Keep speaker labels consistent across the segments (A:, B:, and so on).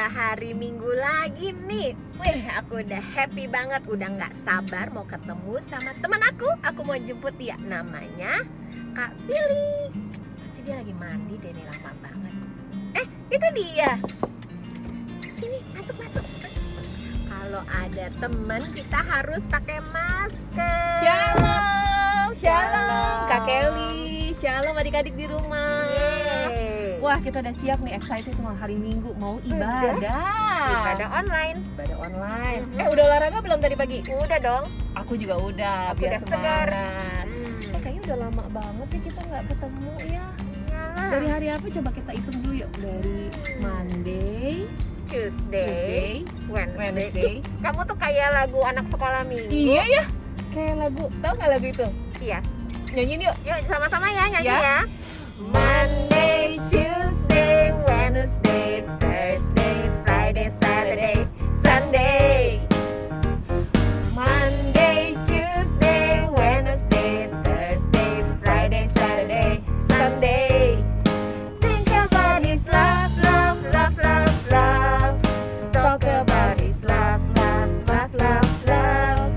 A: udah hari Minggu lagi nih. Wih, aku udah happy banget, udah gak sabar mau ketemu sama teman aku. Aku mau jemput dia, namanya Kak Fili. Pasti dia lagi mandi deh, nih lama banget. Itu dia. Sini, masuk. Kalau ada teman kita harus pakai masker.
B: Shalom Kak Kelly, shalom adik-adik di rumah.
A: Yeay.
B: Wah, kita udah siap nih, excited mau hari Minggu, mau ibadah.
A: Ibadah online.
B: Udah olahraga belum tadi pagi?
A: Udah dong.
B: Aku juga udah,
A: Aku
B: biar
A: udah segar.
B: semangat. Kayaknya udah lama banget ya kita nggak ketemu ya.
A: Iyalah.
B: Dari hari apa coba kita hitung dulu yuk. Dari Monday,
A: Tuesday,
B: Wednesday.
A: Kamu tuh kayak lagu anak sekolah minggu.
B: Iya ya, kayak lagu, tau nggak lagu itu?
A: Iya.
B: Nyanyiin yuk.
A: Yuk sama-sama ya nyanyi
B: Ya.
A: ya.
B: Monday,
A: Tuesday, Wednesday, Thursday, Friday, Saturday, Sunday.
B: Monday,
A: Tuesday, Wednesday, Thursday, Friday, Saturday, Sunday. Think about his love, love, love, love, love. Talk about his love, love, love, love, love.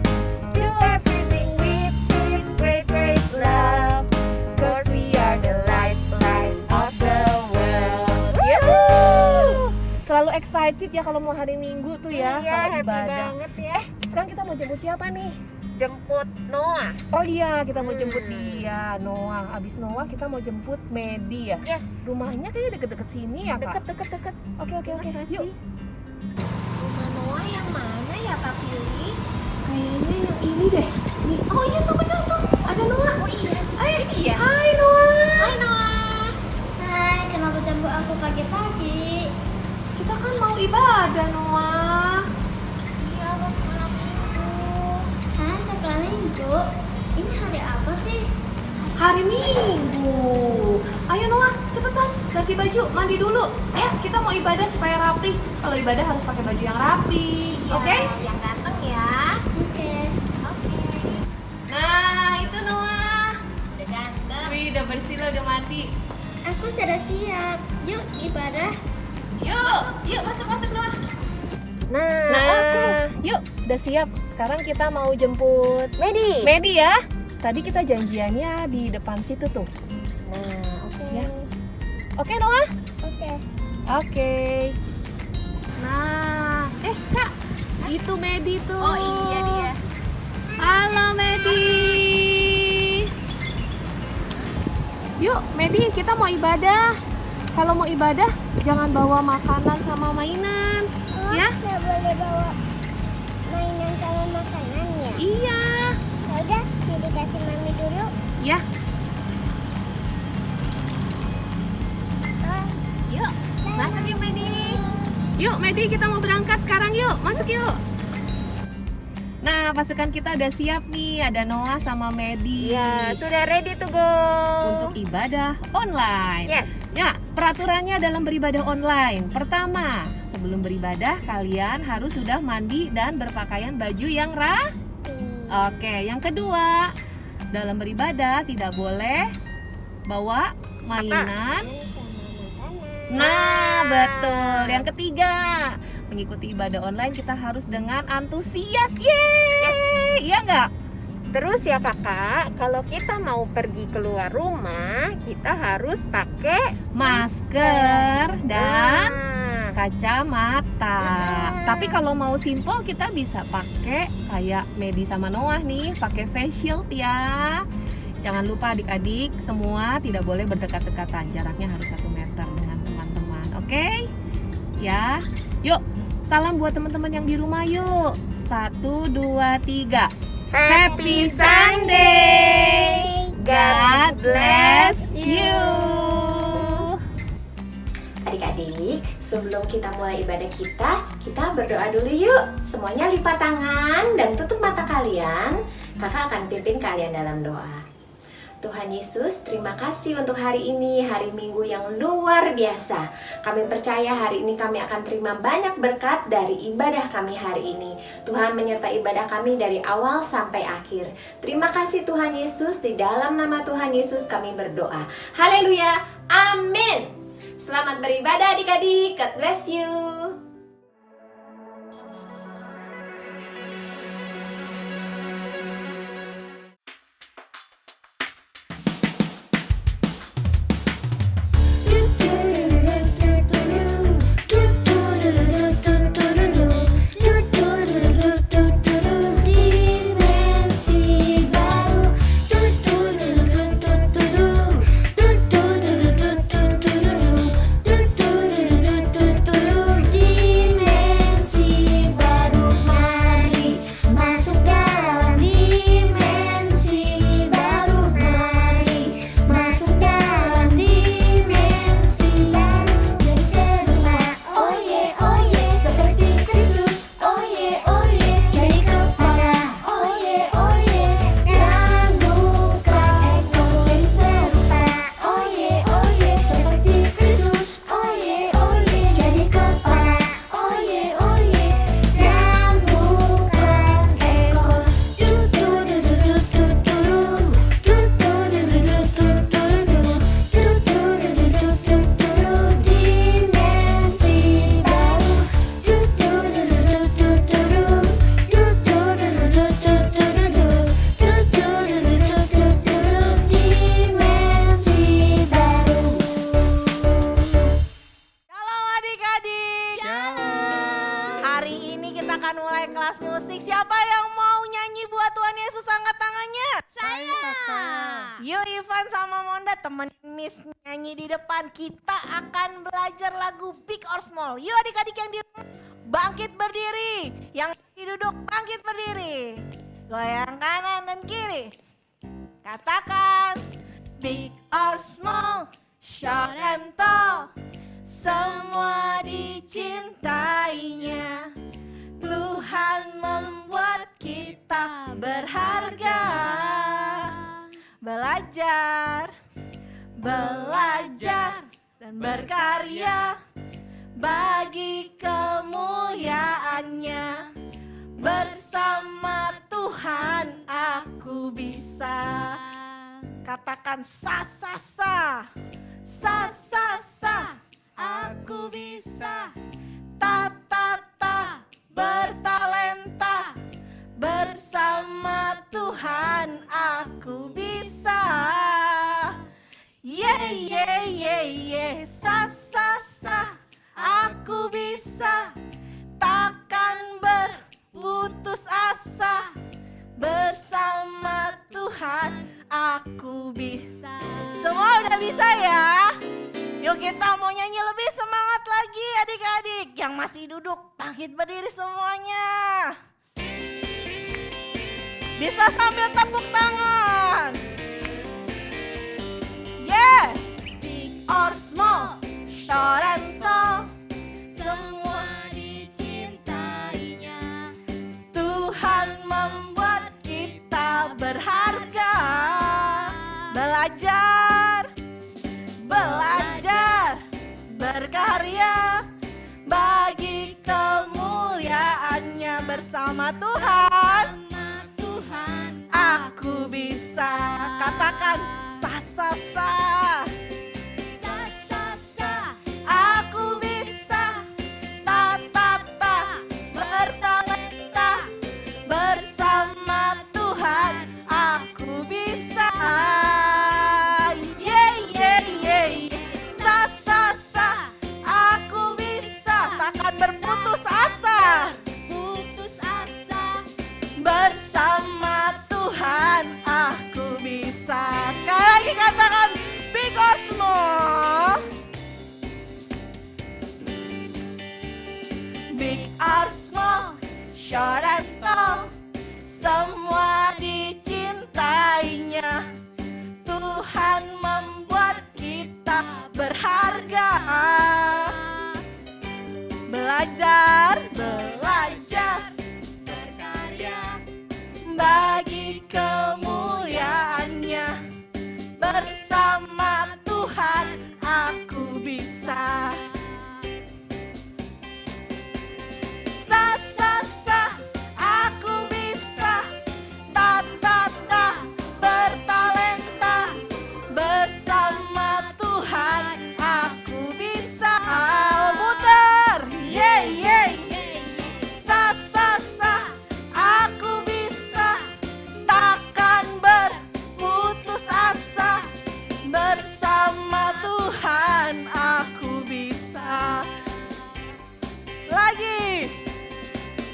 A: Do everything with his great, great love. 'Cause we are the light, light of the world.
B: Yuhuu! Selalu excited ya kalau mau hari Minggu tuh ya,
A: Iya,
B: kalau
A: happy
B: ibadah.
A: banget ya.
B: Sekarang kita mau jemput siapa nih?
A: Jemput Noah.
B: Oh iya, kita mau jemput
A: Hmm.
B: dia, Noah. Abis Noah kita mau jemput Medi ya.
A: Yes.
B: Rumahnya kayaknya deket-deket sini ya, Kak?
A: Deket.
B: Oke.
A: Mana
B: Yuk.
A: sih? Rumah Noah yang mana ya, Kak Fili?
B: Kayaknya yang ini deh. Nih. Oh iya tuh benar tuh. Ada Noah.
A: Oh iya.
B: Ini ya. Hai Noah.
A: Hai Noah.
C: Hai, kenapa jemput aku pagi-pagi?
B: Kita kan mau ibadah, Noah.
A: Iya, mau sekolah minggu.
C: Hah, sekolah minggu? Ini hari apa sih?
B: Hari Minggu. Ayo Noah, cepetan ganti baju, mandi dulu. Ya, kita mau ibadah supaya rapi. Kalau ibadah harus pakai baju yang rapi, oke?
A: Yang ganteng ya.
C: Oke.
B: Nah, itu Noah.
A: Udah ganteng.
B: Wih, udah bersih lo, udah mandi.
C: Aku sudah siap. Yuk, ibadah.
B: Yuk masuk Noah.
A: Nah, oke.
B: Yuk, udah siap. Sekarang kita mau jemput
A: Medi.
B: ya. Tadi kita janjiannya di depan situ tuh.
A: Nah, oke.
B: Ya. Oke Noah?
C: Oke.
B: Oke. Nah, Kak, itu Medi tuh.
A: Oh iya dia.
B: Halo Medi. Yuk, Medi, kita mau ibadah. Kalau mau ibadah, jangan bawa makanan sama mainan.
C: Oh,
B: Ya?
C: nggak boleh bawa mainan sama makanan ya?
B: Iya.
C: Ya udah, ini dikasih mami dulu.
B: Ya.
C: Oh,
A: Yuk, masuk yuk Medi.
B: Yuk, Medi, kita mau berangkat sekarang yuk. Masuk yuk. Nah, pasukan kita udah siap nih. Ada Noah sama Medi.
A: Ya, sudah ready to go.
B: Untuk ibadah online.
A: Yes.
B: Ya, peraturannya dalam beribadah online. Pertama, sebelum beribadah kalian harus sudah mandi dan berpakaian baju yang Oke, yang kedua, dalam beribadah tidak boleh bawa mainan. Nah, betul. Yang ketiga, mengikuti ibadah online kita harus dengan antusias. Yeay! Iya nggak?
A: Terus ya kakak, kalau kita mau pergi keluar rumah, kita harus pakai
B: Masker dan
A: Nah,
B: kacamata. Tapi kalau mau simple kita bisa pakai kayak Medi sama Noah nih, pakai face shield ya. Jangan lupa adik-adik semua tidak boleh berdekat-dekatan. Jaraknya harus 1 meter dengan teman-teman. Oke? Ya. Yuk, salam buat teman-teman yang di rumah yuk. 1 2 3. Happy Sunday. God bless you.
A: adik-adik, sebelum kita mulai ibadah kita berdoa dulu yuk. Semuanya lipat tangan dan tutup mata kalian. Kakak akan pimpin kalian dalam doa. Tuhan Yesus, terima kasih untuk hari ini, hari Minggu yang luar biasa. Kami percaya hari ini kami akan terima banyak berkat dari ibadah kami hari ini. Tuhan menyertai ibadah kami dari awal sampai akhir. Terima kasih Tuhan Yesus, di dalam nama Tuhan Yesus kami berdoa. Haleluya, amin. Selamat beribadah adik-adik, God bless you.
D: Ivan sama Monda temenin Miss nyanyi di depan. Kita akan belajar lagu Big or Small. Yuk adik-adik yang di rumah bangkit berdiri. Yang duduk bangkit berdiri. Goyang kanan dan kiri. Katakan big or small, short and tall, semua dicintainya. Tuhan membuat kita berharga. Belajar, belajar dan berkarya bagi kemuliaannya. Bersama Tuhan aku bisa. Katakan sa sa sa, sa sa sa, aku bisa. Ta ta ta, bertalenta. Bersama Tuhan aku bisa. Ye ye ye ye, sa sa sa, aku bisa. Takkan berputus asa. Bersama Tuhan aku bisa. Semua udah bisa ya? Yuk kita mau nyanyi lebih semangat lagi adik-adik. Yang masih duduk bangkit berdiri semuanya. Bisa sambil tepuk tangan. Yeah. Big or small, short and tall, semua dicintainya. Tuhan membuat kita berharga. Belajar, belajar, berkarya bagi kemuliaannya. Bersama Tuhan aku bisa. Katakan sa sa sa, sa sa sa, aku bisa. Ta ta ta, bertalenta. Bersama Tuhan aku bisa. Ye ye ye ye, sa sa sa, aku bisa. Takkan berputus asa. Putus asa. Bersama Tuhan aku bisa. Sekali lagi katakan big or small. Big or small, short and tall, semua dicintainya. Tuhan membuat kita berharga. Belajar, belajar, berkarya bagi kemuliaannya. Bersama Tuhan aku bisa. Sa sa sa, aku bisa. Ta ta ta, bertalenta. Bersama Tuhan aku bisa. Muter, ye ye ye. Sa sa sa, aku bisa. Takkan berputus asa. Bersama Tuhan aku bisa. Lagi.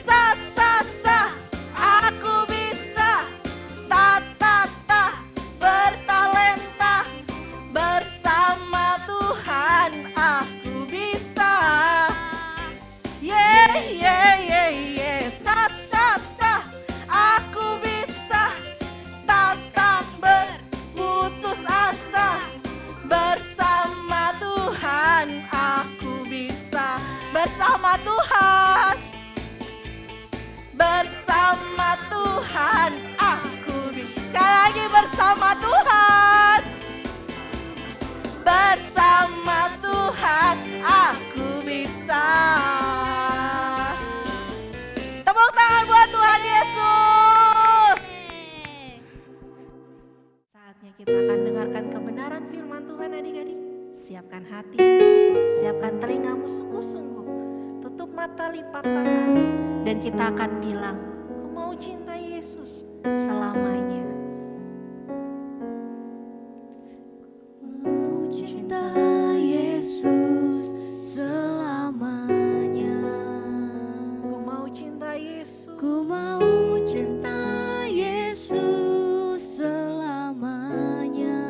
D: Sa sa sa, aku bisa. Ta ta ta, bertalenta. Bersama Tuhan aku bisa. Ye ye ye ye, sa sa sa, aku bisa. Takkan berputus asa. Bersama Tuhan aku bisa. Bersama Tuhan. Bersama Tuhan aku bisa. Sekali lagi bersama Tuhan. Bersama Tuhan aku bisa. Tepuk tangan buat Tuhan Yesus. Saatnya kita akan dengarkan kebenaran firman Tuhan adik-adik. Siapkan hati, siapkan telingamu sungguh-sungguh. Tutup mata, lipat tangan, dan kita akan bilang, "Ku mau cintai Yesus selamanya."
C: Ku cinta Yesus selamanya.
D: Ku mau cinta Yesus.
C: Ku mau cinta Yesus selamanya.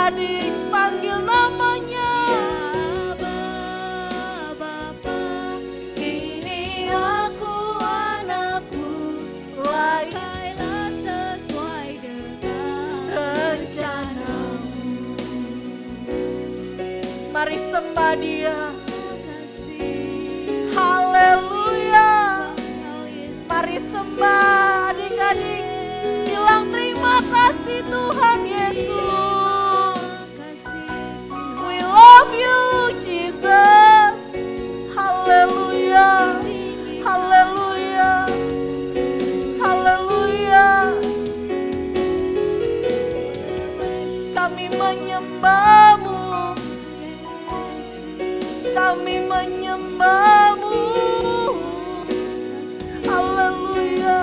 D: adik-adik panggil namanya.
C: Ini aku anakku, pakailah sesuai dengan
D: Rencanamu. Mari sembah Dia.
C: kasih.
D: Haleluya.
C: Kau Yesus,
D: Mari sembah adik-adik. Bilang terima kasih Tuhan Yesus.
C: kasih
D: We love you Jesus. Haleluya. Haleluya. Haleluya. Kami menyembah-Mu. Kami menyembah-Mu. Haleluya.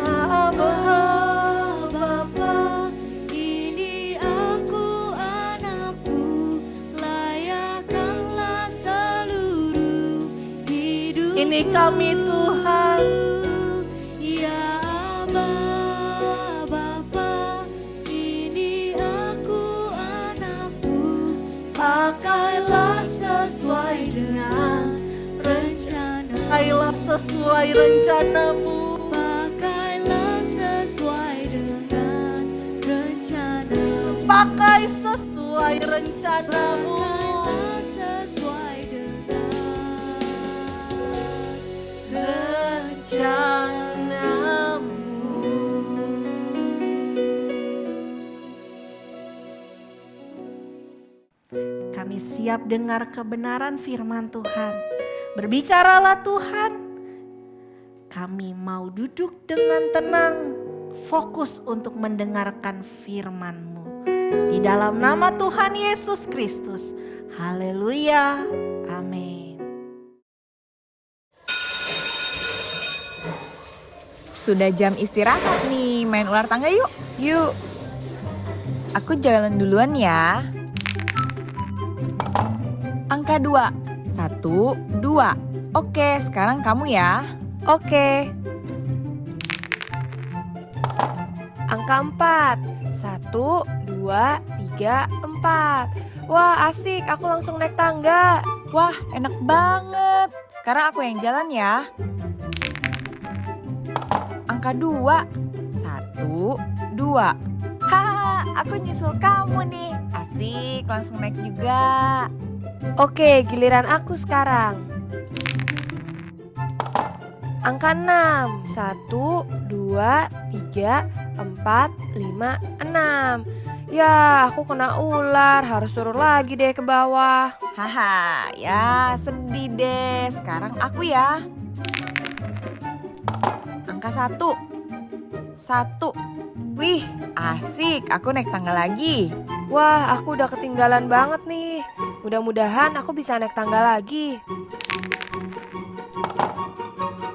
D: Ya
C: Bapa, ini aku anakku, layakkanlah seluruh hidup.
D: Ini kami Tuhan.
C: Ya Bapa, ini aku anakku, pakailah sesuai dengan rencana.
D: Pakailah sesuai rencana-Mu.
C: Pakailah sesuai dengan rencana.
D: Pakai sesuai rencana-Mu.
C: Pakailah sesuai dengan
D: Kami siap dengar kebenaran firman Tuhan. Berbicaralah Tuhan. Kami mau duduk dengan tenang, fokus untuk mendengarkan firman-Mu. Di dalam nama Tuhan Yesus Kristus. Haleluya. Amin.
E: Sudah jam istirahat nih, main ular tangga yuk. Yuk. Aku jalan duluan ya. Angka 2. 1, 2. Oke, sekarang kamu ya.
B: Oke. Angka 4. 1, 2, 3, 4. Wah, asik. Aku langsung naik tangga.
E: Wah, enak banget. Sekarang aku yang jalan ya. Angka 2. 1, 2. Haha, aku nyusul kamu nih. Asik, langsung naik juga.
B: Oke, giliran aku sekarang. Angka 6. 1, 2, 3, 4, 5, 6. Ya, aku kena ular. Harus turun lagi deh ke bawah.
E: Haha, ya sedih deh. Sekarang aku ya. Angka 1. 1. Wih, asik. Aku naik tangga lagi.
B: Wah, aku udah ketinggalan banget nih. Mudah-mudahan aku bisa naik tangga lagi.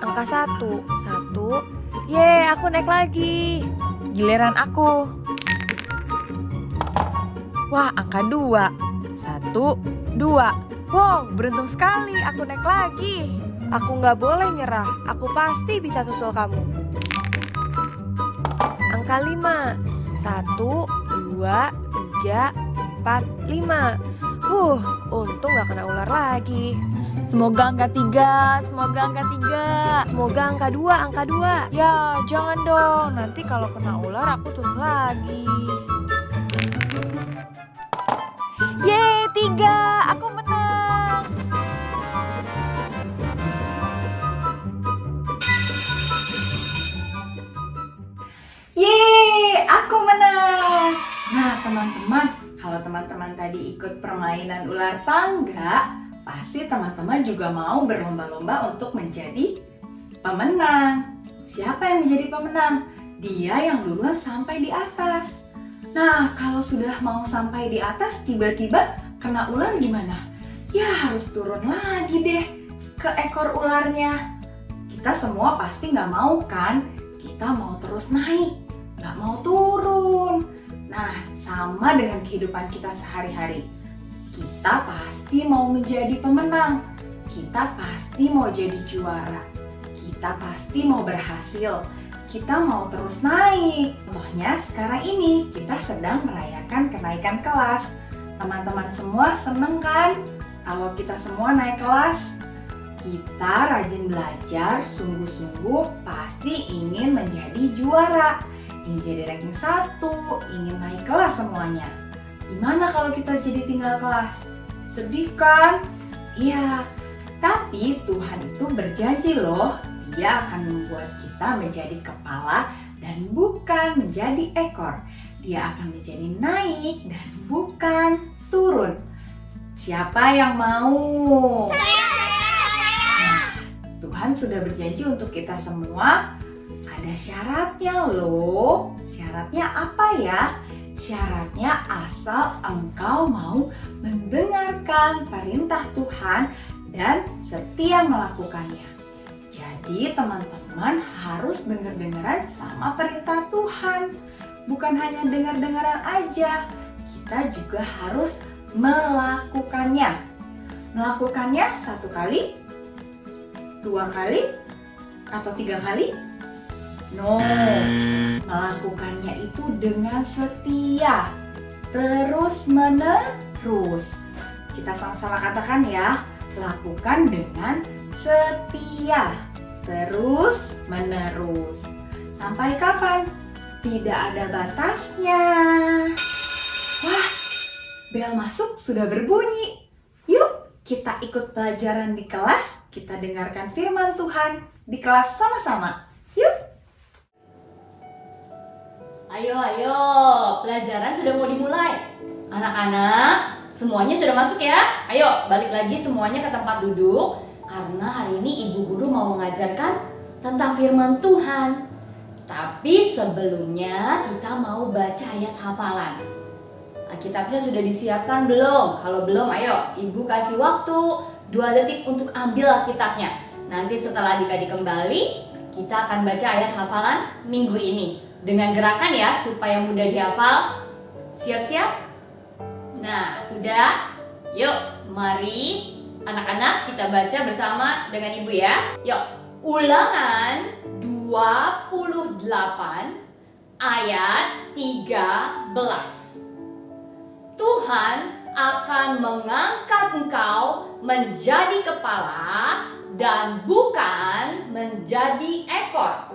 B: Angka 1. 1. Yeay, aku naik lagi.
E: Giliran aku. Wah, angka 2. 1, 2. Wow, beruntung sekali aku naik lagi.
B: Aku nggak boleh nyerah. Aku pasti bisa susul kamu. Angka 5. 1, 2, 3, 4, 5. Untung gak kena ular lagi.
E: Semoga angka 3, semoga angka 3.
B: Semoga angka 2, angka 2.
E: Ya, jangan dong. Nanti kalau kena ular aku turun lagi. Yeay, 3. Aku menang.
F: Yeay, aku menang. Nah teman-teman, kalau teman-teman tadi ikut permainan ular tangga, pasti teman-teman juga mau berlomba-lomba untuk menjadi pemenang. Siapa yang menjadi pemenang? Dia yang duluan sampai di atas. Nah, kalau sudah mau sampai di atas tiba-tiba kena ular gimana? Ya harus turun lagi deh ke ekor ularnya. Kita semua pasti nggak mau kan? Kita mau terus naik, nggak mau turun. Nah, sama dengan kehidupan kita sehari-hari. Kita pasti mau menjadi pemenang. Kita pasti mau jadi juara. Kita pasti mau berhasil. kita mau terus naik. Contohnya sekarang ini kita sedang merayakan kenaikan kelas. Teman-teman semua seneng kan? Kalau kita semua naik kelas, kita rajin belajar, sungguh-sungguh pasti ingin menjadi juara. Ingin jadi ranking 1, ingin naik kelas semuanya. Gimana kalau kita jadi tinggal kelas? Sedih kan? Iya, tapi Tuhan itu berjanji loh, Dia akan membuat kita menjadi kepala dan bukan menjadi ekor. Dia akan menjadi naik dan bukan turun. Siapa yang mau? Nah, Tuhan sudah berjanji untuk kita semua. Ada syaratnya loh. Syaratnya apa ya? Syaratnya asal engkau mau mendengarkan perintah Tuhan dan setia melakukannya. Jadi teman-teman harus dengar-dengaran sama perintah Tuhan. Bukan hanya dengar-dengaran aja, kita juga harus melakukannya. Melakukannya 1 kali, 2 kali, atau 3 kali? No, melakukannya itu dengan setia, terus menerus. Kita sama-sama katakan ya, lakukan dengan setia, terus menerus. Sampai kapan? Tidak ada batasnya. Wah, bel masuk sudah berbunyi. Yuk, kita ikut pelajaran di kelas. Kita dengarkan firman Tuhan di kelas sama-sama. Yuk.
G: Ayo, pelajaran sudah mau dimulai. Anak-anak, semuanya sudah masuk ya? Ayo, balik lagi semuanya ke tempat duduk. Karena hari ini Ibu Guru mau mengajarkan tentang firman Tuhan. Tapi sebelumnya kita mau baca ayat hafalan. Alkitabnya sudah disiapkan belum? Kalau belum, ayo Ibu kasih waktu 2 detik untuk ambil Alkitabnya. Nanti setelah adik-adik kembali, kita akan baca ayat hafalan minggu ini. Dengan gerakan ya, supaya mudah dihafal. Siap-siap? Nah, sudah? Yuk, mari anak-anak kita baca bersama dengan Ibu ya. Yuk, Ulangan 28 ayat 13. Tuhan akan mengangkat engkau menjadi kepala dan bukan menjadi ekor.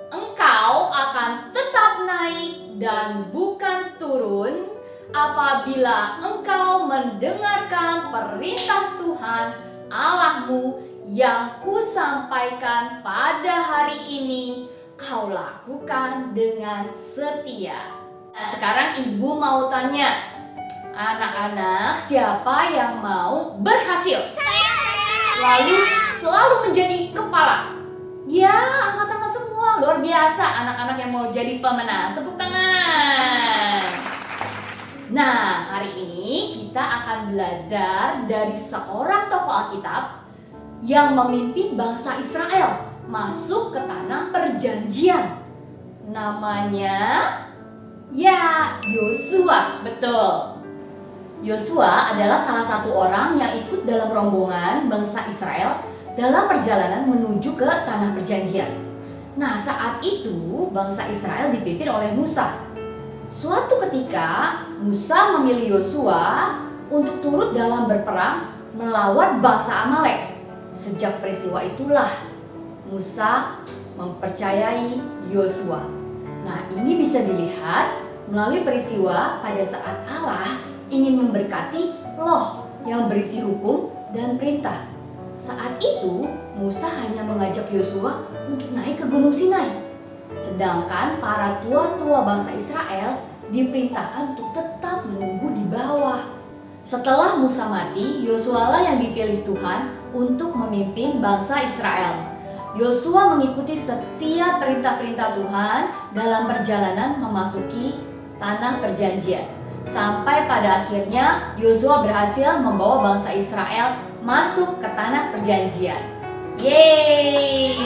G: Engkau akan tetap naik dan bukan turun apabila engkau mendengarkan perintah Tuhan Allahmu yang kusampaikan pada hari ini, kau lakukan dengan setia. Nah, sekarang Ibu mau tanya, anak-anak siapa yang mau berhasil? Lalu selalu menjadi kepala. Ya, angkat-angkat semua. Luar biasa anak-anak yang mau jadi pemenang. Tepuk tangan. Nah, hari ini kita akan belajar dari seorang tokoh Alkitab yang memimpin bangsa Israel masuk ke tanah perjanjian. Namanya Yosua. Betul. Yosua adalah salah satu orang yang ikut dalam rombongan bangsa Israel dalam perjalanan menuju ke tanah perjanjian. Nah, saat itu bangsa Israel dipimpin oleh Musa. Suatu ketika Musa memilih Yosua untuk turut dalam berperang melawan bangsa Amalek. Sejak peristiwa itulah Musa mempercayai Yosua. Nah, ini bisa dilihat melalui peristiwa pada saat Allah ingin memberkati loh yang berisi hukum dan perintah. Saat itu Musa hanya mengajak Yosua untuk naik ke Gunung Sinai. Sedangkan para tua-tua bangsa Israel diperintahkan untuk tetap menunggu di bawah. Setelah Musa mati, Yosua lah yang dipilih Tuhan untuk memimpin bangsa Israel. Yosua mengikuti setiap perintah-perintah Tuhan dalam perjalanan memasuki tanah perjanjian. Sampai pada akhirnya Yosua berhasil membawa bangsa Israel masuk ke tanah perjanjian. Yeay!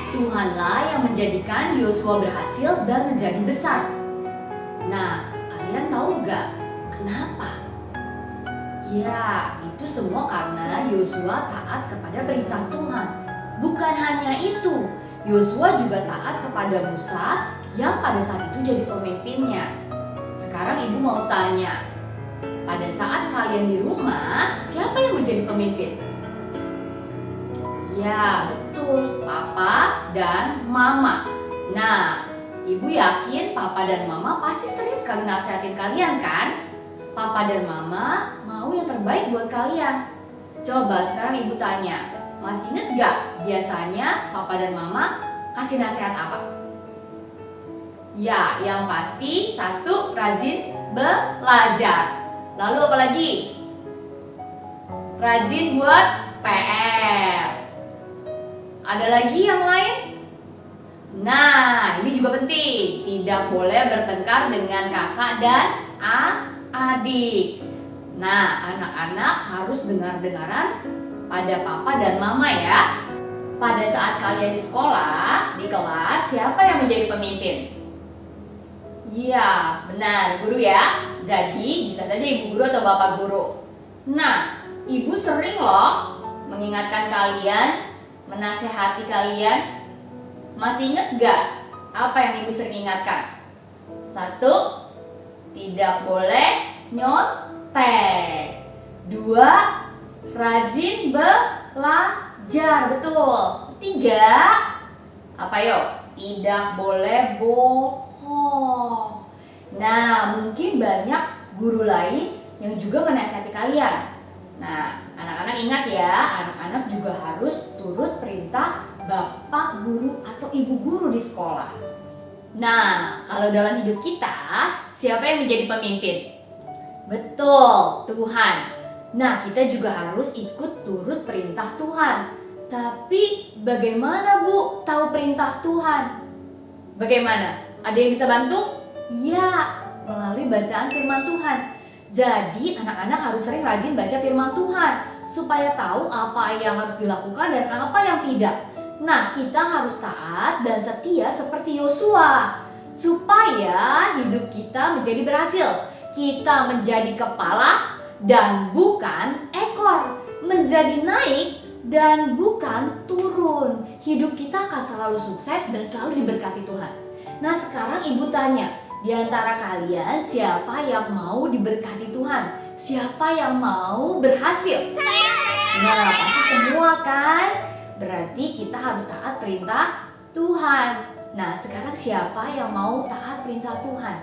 G: Tuhanlah yang menjadikan Yosua berhasil dan menjadi besar. Nah, kalian tahu gak kenapa? Ya, itu semua karena Yosua taat kepada perintah Tuhan. Bukan hanya itu, Yosua juga taat kepada Musa yang pada saat itu jadi pemimpinnya. Sekarang ibu mau tanya, pada saat kalian di rumah, siapa yang menjadi pemimpin? Ya, betul, papa dan mama. Nah, ibu yakin papa dan mama pasti sering sekali nasihatin kalian kan? Papa dan mama mau yang terbaik buat kalian. Coba sekarang ibu tanya, masih inget gak biasanya papa dan mama kasih nasihat apa? Ya, yang pasti satu, rajin belajar. Lalu apa lagi? Rajin buat PR. Ada lagi yang lain? Nah, ini juga penting. Tidak boleh bertengkar dengan kakak dan adik. Nah, anak-anak harus dengar-dengaran pada papa dan mama ya. Pada saat kalian di sekolah, di kelas, siapa yang menjadi pemimpin? Iya, benar, guru ya. Jadi, bisa saja ibu guru atau bapak guru. Nah, ibu sering loh mengingatkan kalian, menasehati kalian. Masih ingat gak apa yang ibu sering ingatkan? Satu, tidak boleh nyontek. Dua, rajin belajar. Betul. Tiga, apa yuk? Tidak boleh bohong. Nah, mungkin banyak guru lain yang juga menasihati kalian. Nah, anak-anak ingat ya, anak-anak juga harus turut perintah bapak guru atau ibu guru di sekolah. Nah, kalau dalam hidup kita, siapa yang menjadi pemimpin? Betul, Tuhan. Nah, kita juga harus ikut turut perintah Tuhan. Tapi bagaimana Bu tahu perintah Tuhan? Bagaimana? Ada yang bisa bantu? Ya, melalui bacaan firman Tuhan. Jadi anak-anak harus sering rajin baca firman Tuhan supaya tahu apa yang harus dilakukan dan apa yang tidak. Nah, kita harus taat dan setia seperti Yosua supaya hidup kita menjadi berhasil. Kita menjadi kepala dan bukan ekor, menjadi naik dan bukan turun. Hidup kita akan selalu sukses dan selalu diberkati Tuhan. Nah, sekarang ibu tanya, di antara kalian siapa yang mau diberkati Tuhan? Siapa yang mau berhasil? Nah, pasti semua kan? Berarti kita harus taat perintah Tuhan. Nah, sekarang siapa yang mau taat perintah Tuhan?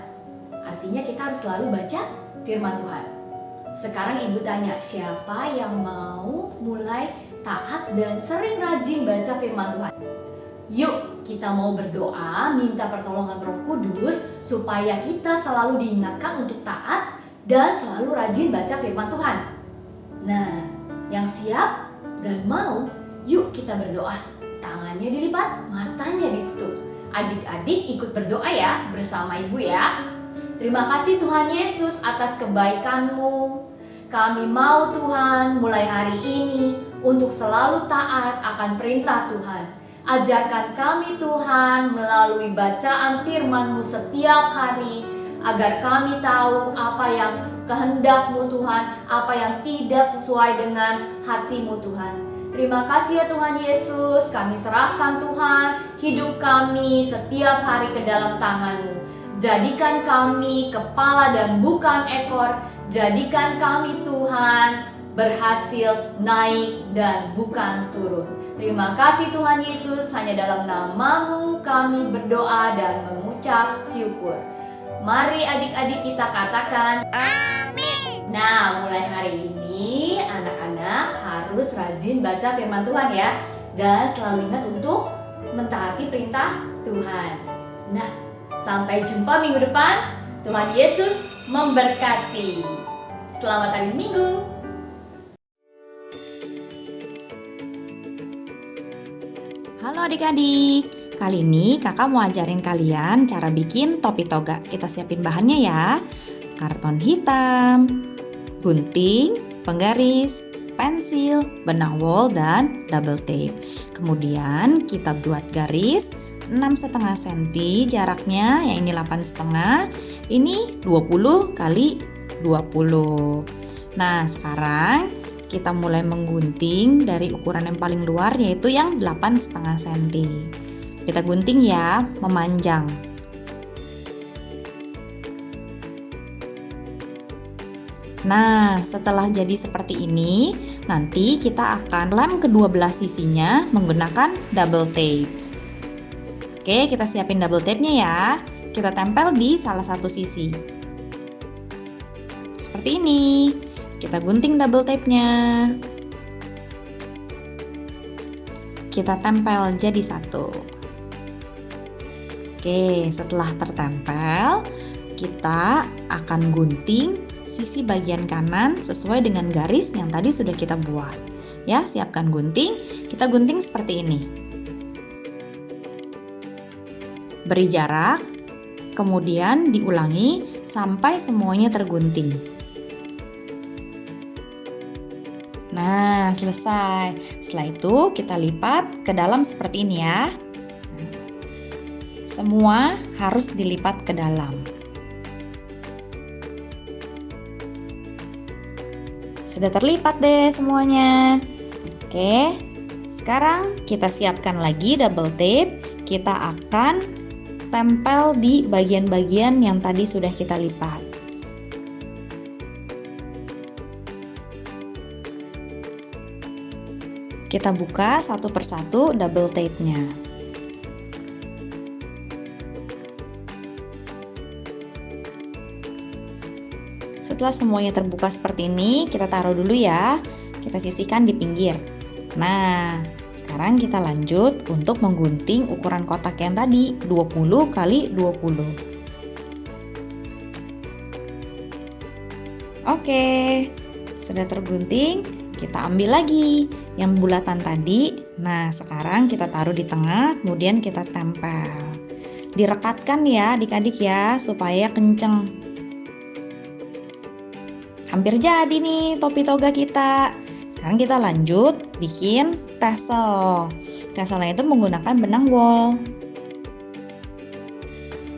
G: Artinya kita harus selalu baca firman Tuhan. Sekarang ibu tanya, siapa yang mau mulai taat dan sering rajin baca firman Tuhan? Yuk, kita mau berdoa minta pertolongan Roh Kudus supaya kita selalu diingatkan untuk taat dan selalu rajin baca firman Tuhan. Nah, yang siap dan mau, yuk kita berdoa. Tangannya dilipat, matanya ditutup. Adik-adik ikut berdoa ya bersama ibu ya. Terima kasih Tuhan Yesus atas kebaikan-Mu. Kami mau Tuhan mulai hari ini untuk selalu taat akan perintah Tuhan. Ajarkan kami Tuhan melalui bacaan firman-Mu setiap hari, agar kami tahu apa yang kehendak-Mu Tuhan, apa yang tidak sesuai dengan hati-Mu Tuhan. Terima kasih ya Tuhan Yesus, kami serahkan Tuhan hidup kami setiap hari ke dalam tangan-Mu. Jadikan kami kepala dan bukan ekor, jadikan kami Tuhan berhasil naik dan bukan turun. Terima kasih Tuhan Yesus, hanya dalam nama-Mu kami berdoa dan mengucap syukur. Mari adik-adik kita katakan amin. Nah, mulai hari ini anak-anak harus rajin baca firman Tuhan ya, dan selalu ingat untuk mentaati perintah Tuhan. Nah, sampai jumpa minggu depan. Tuhan Yesus memberkati. Selamat hari Minggu.
H: Halo adik-adik, kali ini kakak mau ajarin kalian cara bikin topi toga. Kita siapin bahannya ya. Karton hitam, gunting, penggaris, pensil, benang wol, dan double tape. Kemudian kita buat garis 6,5 cm jaraknya, yang ini 8,5, ini 20 kali 20. Nah, sekarang kita mulai menggunting dari ukuran yang paling luar, yaitu yang 8,5 cm. Kita gunting ya, memanjang. Nah, setelah jadi seperti ini, nanti kita akan lem kedua belah sisinya menggunakan double tape. Oke, kita siapin double tape-nya ya. Kita tempel di salah satu sisi. Seperti ini. Kita gunting double tape-nya. Kita tempel jadi satu. Oke, setelah tertempel, kita akan gunting sisi bagian kanan sesuai dengan garis yang tadi sudah kita buat. Ya, siapkan gunting. Kita gunting seperti ini. Beri jarak, kemudian diulangi sampai semuanya tergunting. Nah, selesai. Setelah itu kita lipat ke dalam seperti ini ya. Semua harus dilipat ke dalam. Sudah terlipat deh semuanya. Oke, sekarang kita siapkan lagi double tape. Kita akan tempel di bagian-bagian yang tadi sudah kita lipat. Kita buka satu persatu double tape-nya. Setelah semuanya terbuka seperti ini, kita taruh dulu ya. Kita sisihkan di pinggir. Nah, sekarang kita lanjut untuk menggunting ukuran kotak yang tadi, 20 x 20. Oke, sudah tergunting, kita ambil lagi yang bulatan tadi. Nah, sekarang kita taruh di tengah, kemudian kita tempel. Direkatkan ya adik-adik ya, supaya kenceng. Hampir jadi nih topi toga kita. Sekarang kita lanjut bikin tassel. Tasselnya itu menggunakan benang wol.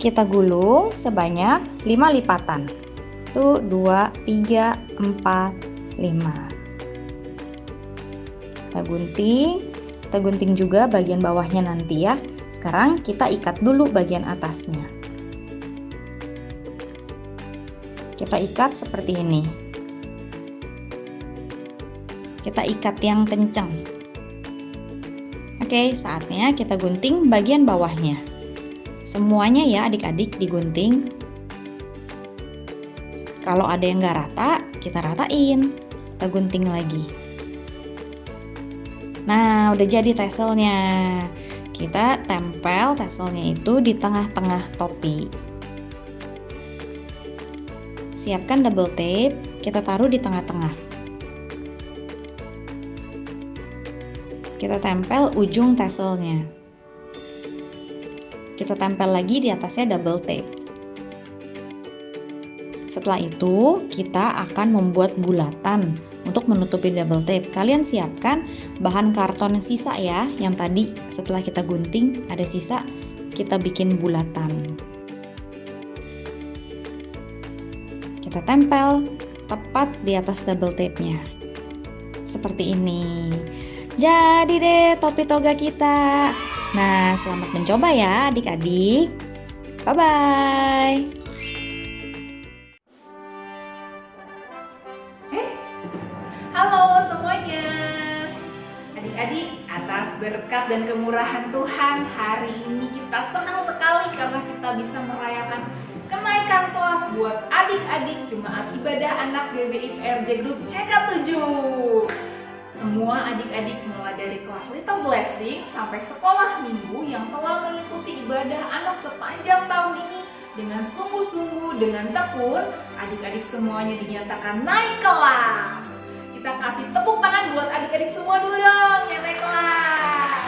H: Kita gulung sebanyak 5 lipatan. 1, 2, 3, 4, 5. Kita gunting juga bagian bawahnya nanti ya. Sekarang kita ikat dulu bagian atasnya. Kita ikat seperti ini. Kita ikat yang kencang. Oke, saatnya kita gunting bagian bawahnya. Semuanya ya adik-adik digunting. Kalau ada yang nggak rata, kita ratain. Kita gunting lagi. Nah, udah jadi tasselnya. Kita tempel tasselnya itu di tengah-tengah topi. Siapkan double tape, kita taruh di tengah-tengah. Kita tempel ujung tasselnya. Kita tempel lagi di atasnya double tape. Setelah itu, kita akan membuat bulatan untuk menutupi double tape. Kalian siapkan bahan karton yang sisa ya, yang tadi setelah kita gunting ada sisa, kita bikin bulatan. Kita tempel tepat di atas double tape-nya. Seperti ini. Jadi deh topi toga kita. Nah, selamat mencoba ya adik-adik. Bye-bye.
B: Halo semuanya. Adik-adik, atas berkat dan kemurahan Tuhan, hari ini kita senang sekali karena kita bisa merayakan kenaikan kelas buat adik-adik Jemaat Ibadah Anak GBI PRJ Group CK7. Semua adik-adik mulai dari kelas Little Blessing sampai sekolah minggu yang telah mengikuti ibadah anak sepanjang tahun ini dengan sungguh-sungguh, dengan tekun, adik-adik semuanya dinyatakan naik kelas. Kita kasih tepuk tangan buat adik-adik semua dulu dong yang naik kelas.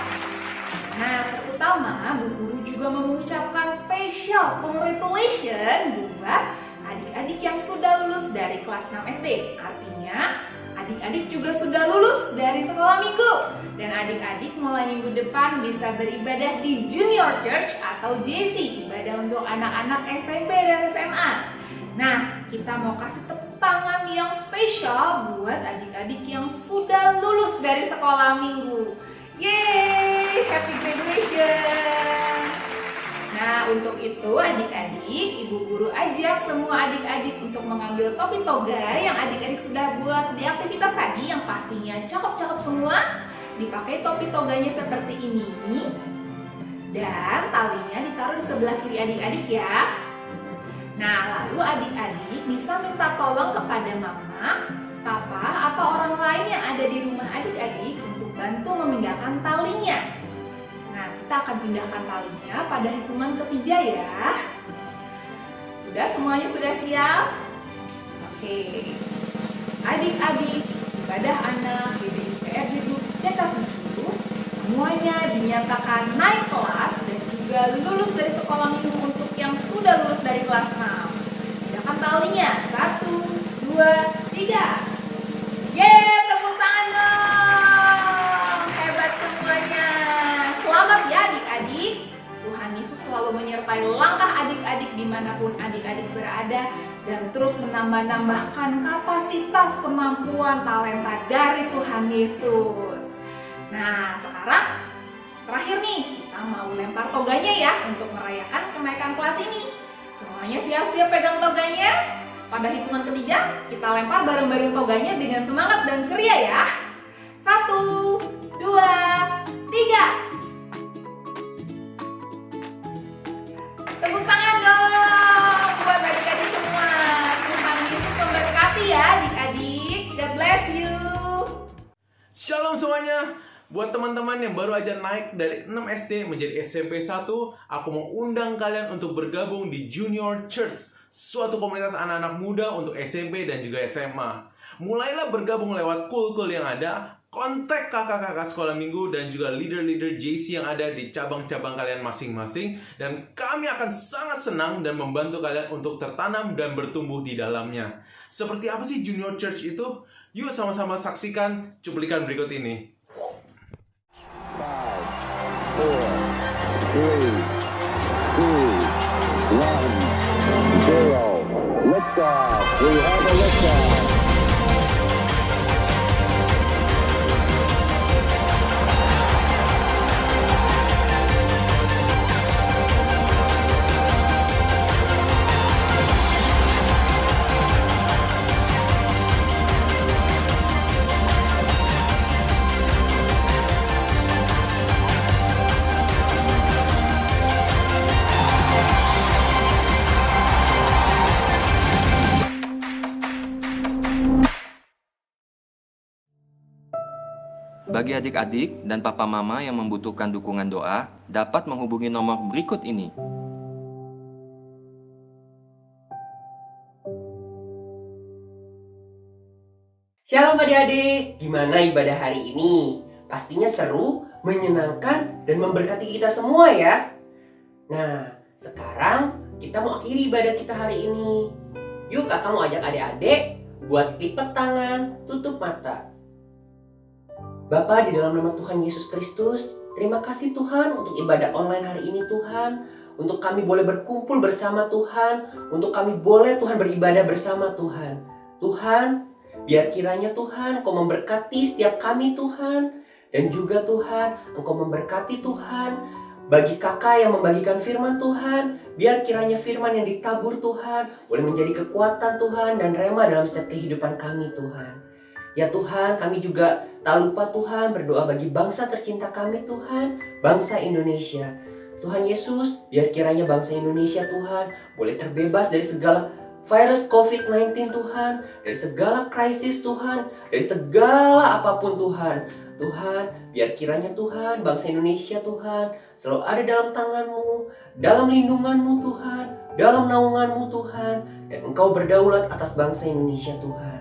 B: Nah, terutama Bu Guru juga mengucapkan special congratulations buat adik-adik yang sudah lulus dari kelas 6 SD. Artinya, adik-adik juga sudah lulus dari sekolah minggu. Dan adik-adik mulai minggu depan bisa beribadah di Junior Church atau JC, ibadah untuk anak-anak SMP dan SMA. Nah, kita mau kasih tepuk tangan yang spesial buat adik-adik yang sudah lulus dari sekolah minggu. Yeay! happy graduation. Nah, untuk itu adik-adik, ibu guru ajak semua adik-adik untuk mengambil topi toga yang adik-adik sudah buat di aktivitas tadi yang pastinya cakep-cakep semua. Dipakai topi toganya seperti ini. Dan talinya ditaruh di sebelah kiri adik-adik ya. Nah, lalu adik-adik bisa minta tolong kepada mama, papa, atau orang lain yang ada di rumah adik-adik untuk bantu memindahkan talinya. Nah, kita akan pindahkan talinya pada hitungan ketiga ya. Semuanya sudah siap? Oke. Adik-adik, ibadah anak BBIPRJ Group CK7 semuanya dinyatakan naik kelas dan juga lulus dari sekolah minggu untuk yang sudah lulus dari kelas 6. Pindahkan talinya. 1, 2, 3. Yeay, tepuk tangan dong. Hebat semuanya. Selamat ya adik-adik. Tuhan Yesus selalu menyertai langkah adik-adik dimanapun adik-adik berada dan terus menambah-nambahkan kapasitas, kemampuan, talenta dari Tuhan Yesus. Nah, sekarang terakhir nih, kita mau lempar toganya ya untuk merayakan kenaikan kelas ini. Semuanya siap-siap pegang toganya. Pada hitungan ketiga, kita lempar bareng-bareng toganya dengan semangat dan ceria ya. 1, 2, 3. Tepuk tangan dong buat adik-adik semua. Tuhan Yesus memberkati ya adik-adik. God bless you.
I: Shalom semuanya. Buat teman-teman yang baru aja naik dari 6 SD menjadi SMP 1, aku mau undang kalian untuk bergabung di Junior Church, suatu komunitas anak-anak muda untuk SMP dan juga SMA. Mulailah bergabung lewat cool-cool yang ada, kontak kakak-kakak sekolah minggu dan juga leader-leader JC yang ada di cabang-cabang kalian masing-masing, dan kami akan sangat senang dan membantu kalian untuk tertanam dan bertumbuh di dalamnya. Seperti apa sih Junior Church itu? Yuk sama-sama saksikan cuplikan berikut ini.
J: 5, 4, 3, 2, 1, 0. Liftoff. We have a liftoff.
K: Bagi adik-adik dan papa mama yang membutuhkan dukungan doa, dapat menghubungi nomor berikut ini.
L: Shalom adik-adik, gimana ibadah hari ini? Pastinya seru, menyenangkan, dan memberkati kita semua ya. Nah, sekarang kita mau akhiri ibadah kita hari ini. Yuk kakak mau ajak adik-adik buat lipat tangan, tutup mata. Bapa, di dalam nama Tuhan Yesus Kristus, terima kasih Tuhan untuk ibadah online hari ini Tuhan. Untuk kami boleh berkumpul bersama Tuhan. Untuk kami boleh Tuhan beribadah bersama Tuhan. Tuhan, biar kiranya Tuhan Engkau memberkati setiap kami Tuhan. Dan juga Tuhan, Engkau memberkati Tuhan bagi kakak yang membagikan firman Tuhan. Biar kiranya firman yang ditabur Tuhan boleh menjadi kekuatan Tuhan dan rema dalam setiap kehidupan kami Tuhan. Ya Tuhan, kami juga tak lupa Tuhan berdoa bagi bangsa tercinta kami Tuhan, bangsa Indonesia. Tuhan Yesus, biar kiranya bangsa Indonesia Tuhan boleh terbebas dari segala virus COVID-19 Tuhan, dari segala krisis Tuhan, dari segala apapun Tuhan. Tuhan, biar kiranya Tuhan bangsa Indonesia Tuhan selalu ada dalam tangan-Mu, dalam lindungan-Mu Tuhan, dalam naungan-Mu Tuhan, dan Engkau berdaulat atas bangsa Indonesia Tuhan.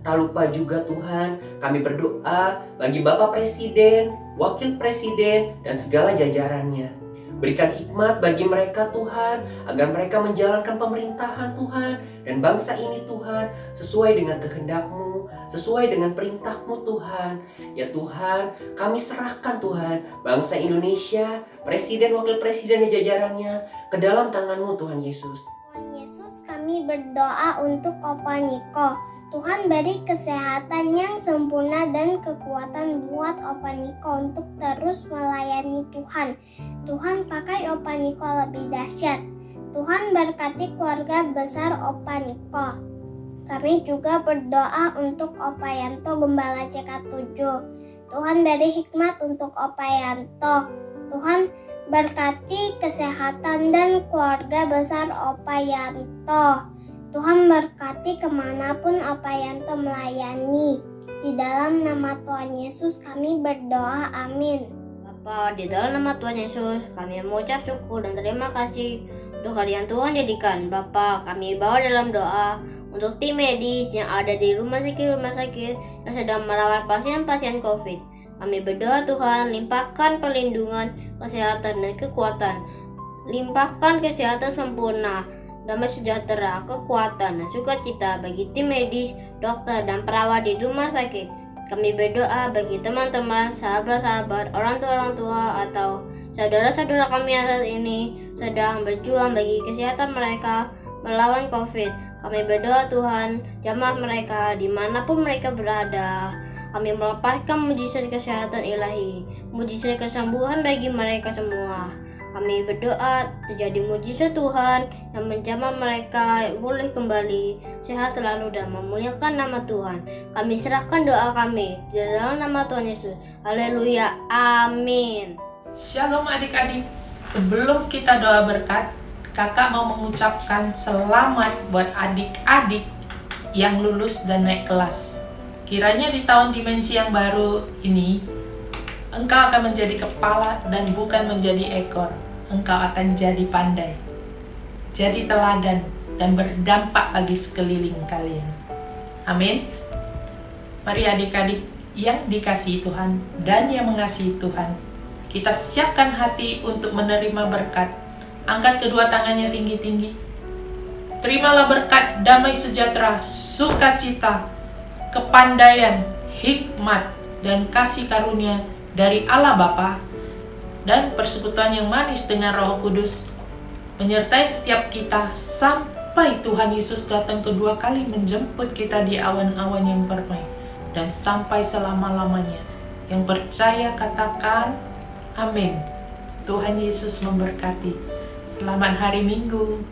L: Tak lupa juga Tuhan, kami berdoa bagi Bapak Presiden, Wakil Presiden, dan segala jajarannya. Berikan hikmat bagi mereka Tuhan, agar mereka menjalankan pemerintahan Tuhan, dan bangsa ini Tuhan, sesuai dengan kehendak-Mu, sesuai dengan perintah-Mu Tuhan. Ya Tuhan, kami serahkan Tuhan, bangsa Indonesia, Presiden, Wakil Presiden, dan jajarannya, ke dalam tangan-Mu Tuhan Yesus.
C: Tuhan Yesus, kami berdoa untuk Kopaniko. Tuhan beri kesehatan yang sempurna dan kekuatan buat Opa Niko untuk terus melayani Tuhan. Tuhan pakai Opa Niko lebih dahsyat. Tuhan berkati keluarga besar Opa Niko. Kami juga berdoa untuk Opa Yanto Gembala CK7. Tuhan beri hikmat untuk Opa Yanto. Tuhan berkati kesehatan dan keluarga besar Opa Yanto. Tuhan berkati kemanapun Opa Yanto melayani. Di dalam nama Tuhan Yesus kami berdoa, amin.
M: Bapa, di dalam nama Tuhan Yesus kami mengucap syukur dan terima kasih untuk hari yang Tuhan jadikan. Bapa, kami bawa dalam doa untuk tim medis yang ada di rumah sakit yang sedang merawat pasien-pasien COVID. Kami berdoa Tuhan, limpahkan perlindungan, kesehatan dan kekuatan. Limpahkan kesehatan sempurna, damai sejahtera, kekuatan dan sukacita bagi tim medis, dokter dan perawat di rumah sakit. Kami berdoa bagi teman-teman, sahabat-sahabat, orang tua atau saudara-saudara kami yang saat ini sedang berjuang bagi kesehatan mereka melawan COVID. Kami berdoa Tuhan, jamah mereka dimanapun mereka berada. Kami melepaskan mujizat kesehatan ilahi, mujizat kesembuhan bagi mereka semua. Kami berdoa terjadi mujizat Tuhan yang menjamah mereka boleh kembali sehat selalu dan memuliakan nama Tuhan. Kami serahkan doa kami di dalam nama Tuhan Yesus. Haleluya, amin.
N: Shalom adik-adik. Sebelum kita doa berkat, kakak mau mengucapkan selamat buat adik-adik yang lulus dan naik kelas. Kiranya di tahun dimensi yang baru ini, engkau akan menjadi kepala dan bukan menjadi ekor. Engkau akan jadi pandai, jadi teladan, dan berdampak bagi sekeliling kalian. Amin. Mari adik-adik yang dikasihi Tuhan dan yang mengasihi Tuhan, kita siapkan hati untuk menerima berkat. Angkat kedua tangannya tinggi-tinggi. Terimalah berkat damai sejahtera, sukacita, kepandaian, hikmat, dan kasih karunia dari Allah Bapa dan persekutuan yang manis dengan Roh Kudus menyertai setiap kita sampai Tuhan Yesus datang kedua kali menjemput kita di awan-awan yang permai dan sampai selama-lamanya. Yang percaya katakan amin. Tuhan Yesus memberkati. Selamat hari Minggu.